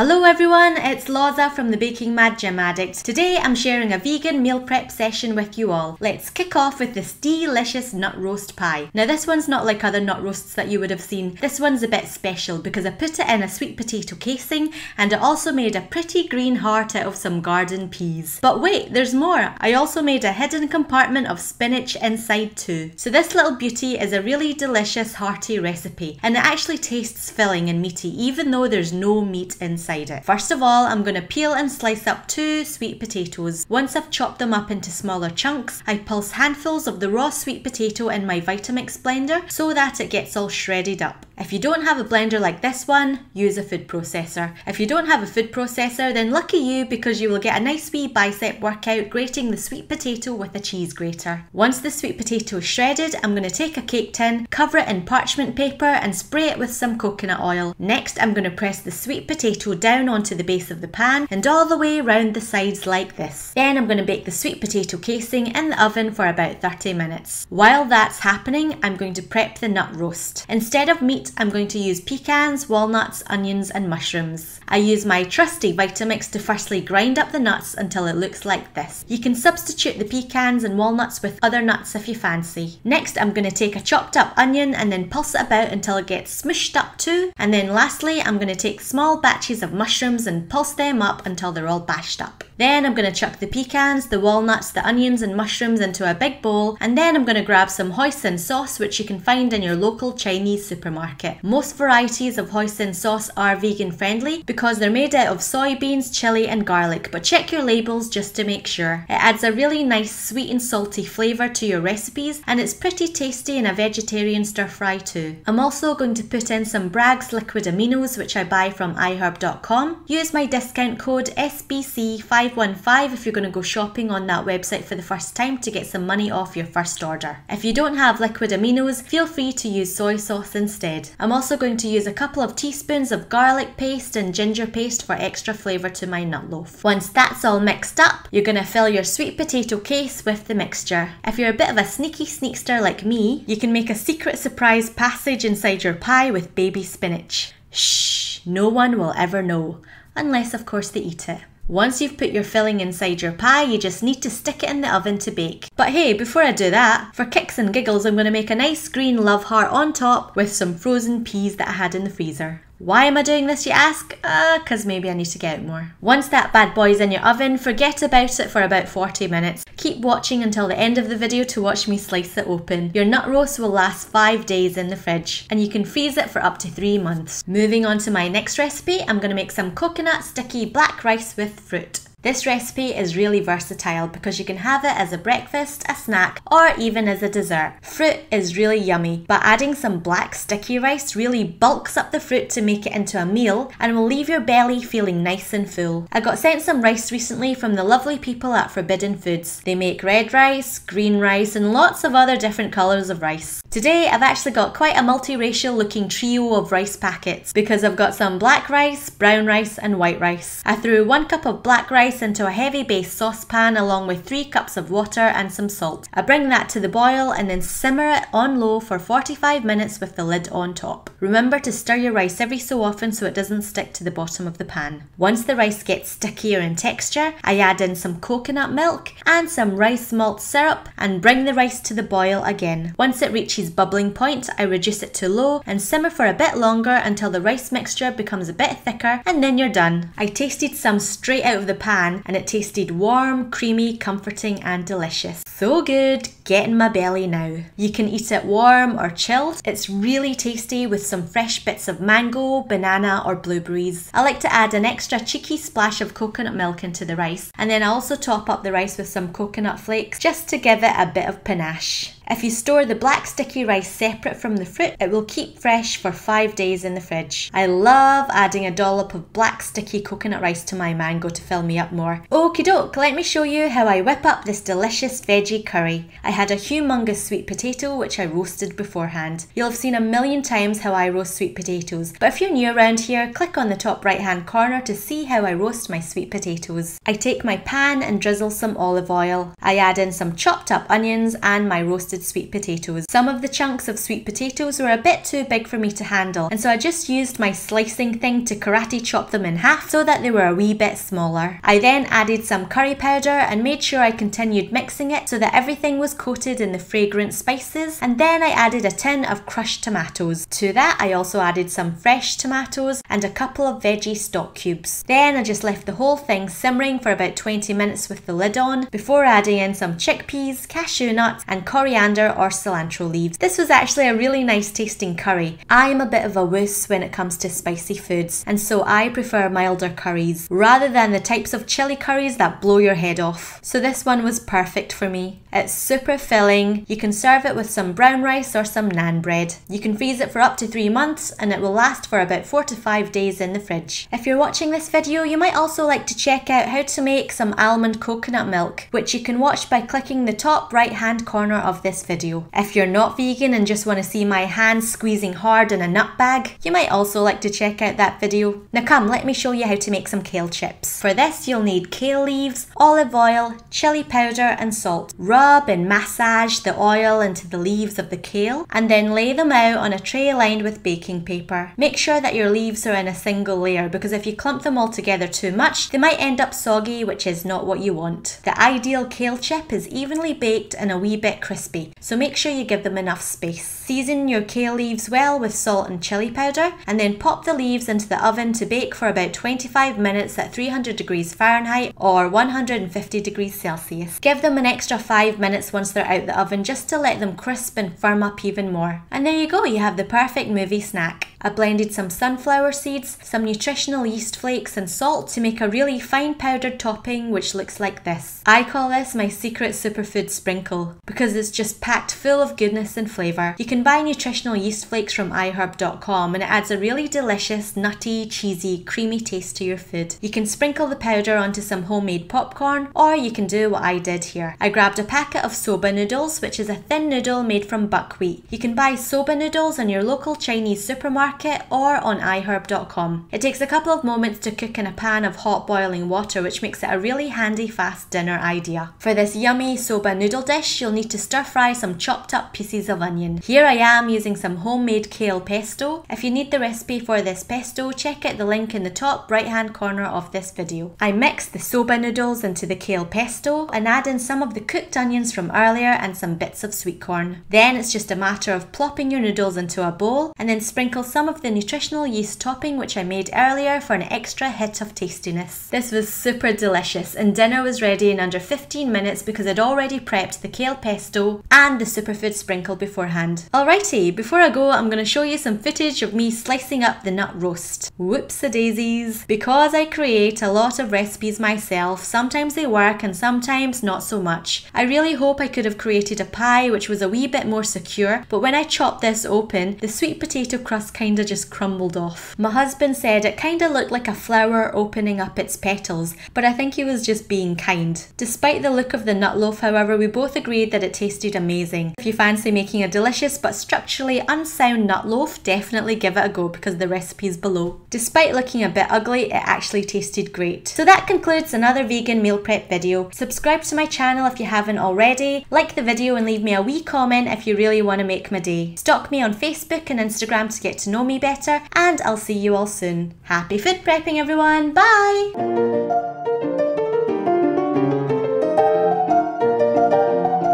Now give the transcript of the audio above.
Hello everyone, it's Loza from the BakingMadGymAddict. Today I'm sharing a vegan meal prep session with you all. Let's kick off with this delicious nut roast pie. Now this one's not like other nut roasts that you would have seen. This one's a bit special because I put it in a sweet potato casing and I also made a pretty green heart out of some garden peas. But wait, there's more. I also made a hidden compartment of spinach inside too. So this little beauty is a really delicious hearty recipe and it actually tastes filling and meaty even though there's no meat inside it. First of all, I'm going to peel and slice up 2 sweet potatoes. Once I've chopped them up into smaller chunks, I pulse handfuls of the raw sweet potato in my Vitamix blender so that it gets all shredded up. If you don't have a blender like this one, use a food processor. If you don't have a food processor, then lucky you because you will get a nice wee bicep workout grating the sweet potato with a cheese grater. Once the sweet potato is shredded, I'm going to take a cake tin, cover it in parchment paper and spray it with some coconut oil. Next, I'm going to press the sweet potato down onto the base of the pan and all the way around the sides like this. Then I'm going to bake the sweet potato casing in the oven for about 30 minutes. While that's happening, I'm going to prep the nut roast. Instead of meat, I'm going to use pecans, walnuts, onions and mushrooms. I use my trusty Vitamix to firstly grind up the nuts until it looks like this. You can substitute the pecans and walnuts with other nuts if you fancy. Next, I'm going to take a chopped up onion and then pulse it about until it gets smushed up too. And then lastly, I'm going to take small batches of mushrooms and pulse them up until they're all bashed up. Then I'm going to chuck the pecans, the walnuts, the onions and mushrooms into a big bowl, and then I'm going to grab some hoisin sauce which you can find in your local Chinese supermarket. Most varieties of hoisin sauce are vegan friendly because they're made out of soybeans, chili and garlic, but check your labels just to make sure. It adds a really nice sweet and salty flavour to your recipes and it's pretty tasty in a vegetarian stir fry too. I'm also going to put in some Bragg's liquid aminos which I buy from iHerb.com. Use my discount code SBC515 if you're going to go shopping on that website for the first time to get some money off your first order. If you don't have liquid aminos, feel free to use soy sauce instead. I'm also going to use a couple of teaspoons of garlic paste and ginger paste for extra flavour to my nut loaf. Once that's all mixed up, you're going to fill your sweet potato case with the mixture. If you're a bit of a sneaky sneakster like me, you can make a secret surprise passage inside your pie with baby spinach. Shh, no one will ever know. Unless of course they eat it. Once you've put your filling inside your pie, you just need to stick it in the oven to bake. But hey, before I do that, for kicks and giggles, I'm going to make a nice green love heart on top with some frozen peas that I had in the freezer. Why am I doing this, you ask? Cause maybe I need to get out more. Once that bad boy's in your oven, forget about it for about 40 minutes. Keep watching until the end of the video to watch me slice it open. Your nut roast will last 5 days in the fridge and you can freeze it for up to 3 months. Moving on to my next recipe, I'm going to make some coconut sticky black rice with fruit. This recipe is really versatile because you can have it as a breakfast, a snack, or even as a dessert. Fruit is really yummy, but adding some black sticky rice really bulks up the fruit to make it into a meal and will leave your belly feeling nice and full. I got sent some rice recently from the lovely people at Forbidden Foods. They make red rice, green rice, and lots of other different colours of rice. Today, I've actually got quite a multiracial looking trio of rice packets because I've got some black rice, brown rice, and white rice. I threw 1 cup of black rice into a heavy base saucepan along with 3 cups of water and some salt. I bring that to the boil and then simmer it on low for 45 minutes with the lid on top. Remember to stir your rice every so often so it doesn't stick to the bottom of the pan. Once the rice gets stickier in texture, I add in some coconut milk and some rice malt syrup and bring the rice to the boil again. Once it reaches bubbling point, I reduce it to low and simmer for a bit longer until the rice mixture becomes a bit thicker and then you're done. I tasted some straight out of the pan and it tasted warm, creamy, comforting and delicious. So good, get in my belly now. You can eat it warm or chilled. It's really tasty with some fresh bits of mango, banana or blueberries. I like to add an extra cheeky splash of coconut milk into the rice and then I also top up the rice with some coconut flakes just to give it a bit of panache. If you store the black sticky rice separate from the fruit, it will keep fresh for 5 days in the fridge. I love adding a dollop of black sticky coconut rice to my mango to fill me up more. Okie doke, let me show you how I whip up this delicious veggie curry. I had a humongous sweet potato which I roasted beforehand. You'll have seen a million times how I roast sweet potatoes, but if you're new around here, click on the top right hand corner to see how I roast my sweet potatoes. I take my pan and drizzle some olive oil. I add in some chopped up onions and my roasted roasted sweet potatoes. Some of the chunks of sweet potatoes were a bit too big for me to handle, and so I just used my slicing thing to karate chop them in half so that they were a wee bit smaller. I then added some curry powder and made sure I continued mixing it so that everything was coated in the fragrant spices, and then I added a tin of crushed tomatoes. To that I also added some fresh tomatoes and a couple of veggie stock cubes. Then I just left the whole thing simmering for about 20 minutes with the lid on before adding in some chickpeas, cashew nuts and coriander or cilantro leaves. This was actually a really nice tasting curry. I'm a bit of a wuss when it comes to spicy foods, and so I prefer milder curries rather than the types of chili curries that blow your head off. So this one was perfect for me. It's super filling. You can serve it with some brown rice or some naan bread. You can freeze it for up to 3 months and it will last for about 4 to 5 days in the fridge. If you're watching this video, you might also like to check out how to make some almond coconut milk, which you can watch by clicking the top right hand corner of this video. If you're not vegan and just want to see my hands squeezing hard in a nut bag, you might also like to check out that video. Now come, let me show you how to make some kale chips. For this you'll need kale leaves, olive oil, chili powder and salt. Rub and massage the oil into the leaves of the kale and then lay them out on a tray lined with baking paper. Make sure that your leaves are in a single layer, because if you clump them all together too much, they might end up soggy, which is not what you want. The ideal kale chip is evenly baked and a wee bit crispy, so make sure you give them enough space. Season your kale leaves well with salt and chili powder and then pop the leaves into the oven to bake for about 25 minutes at 300 degrees Fahrenheit or 150 degrees Celsius. Give them an extra 5 minutes once they're out the oven just to let them crisp and firm up even more. And there you go, you have the perfect movie snack. I blended some sunflower seeds, some nutritional yeast flakes and salt to make a really fine powdered topping which looks like this. I call this my secret superfood sprinkle because it's just packed full of goodness and flavour. You can buy nutritional yeast flakes from iherb.com and it adds a really delicious, nutty, cheesy, creamy taste to your food. You can sprinkle the powder onto some homemade popcorn, or you can do what I did here. I grabbed a packet of Soba Noodles, which is a thin noodle made from buckwheat. You can buy Soba Noodles in your local Chinese supermarket or on iherb.com. It takes a couple of moments to cook in a pan of hot boiling water, which makes it a really handy fast dinner idea. For this yummy soba noodle dish, you'll need to stir fry some chopped up pieces of onion. Here I am using some homemade kale pesto. If you need the recipe for this pesto, check out the link in the top right hand corner of this video. I mix the soba noodles into the kale pesto and add in some of the cooked onions from earlier and some bits of sweet corn. Then it's just a matter of plopping your noodles into a bowl and then sprinkle some of the nutritional yeast topping which I made earlier for an extra hit of tastiness. This was super delicious and dinner was ready in under 15 minutes because I'd already prepped the kale pesto and the superfood sprinkle beforehand. Alrighty, before I go I'm going to show you some footage of me slicing up the nut roast. Whoops-a-daisies. Because I create a lot of recipes myself, sometimes they work and sometimes not so much. I really hope I could have created a pie which was a wee bit more secure, but when I chopped this open, the sweet potato crust kinda just crumbled off. My husband said it kinda looked like a flower opening up its petals, but I think he was just being kind. Despite the look of the nut loaf, however, we both agreed that it tasted amazing. If you fancy making a delicious but structurally unsound nut loaf, definitely give it a go because the recipe's below. Despite looking a bit ugly, it actually tasted great. So that concludes another vegan meal prep video. Subscribe to my channel if you haven't already, like the video and leave me a wee comment if you really want to make my day. Stalk me on Facebook and Instagram to get to know me better, and I'll see you all soon. Happy food prepping everyone, bye!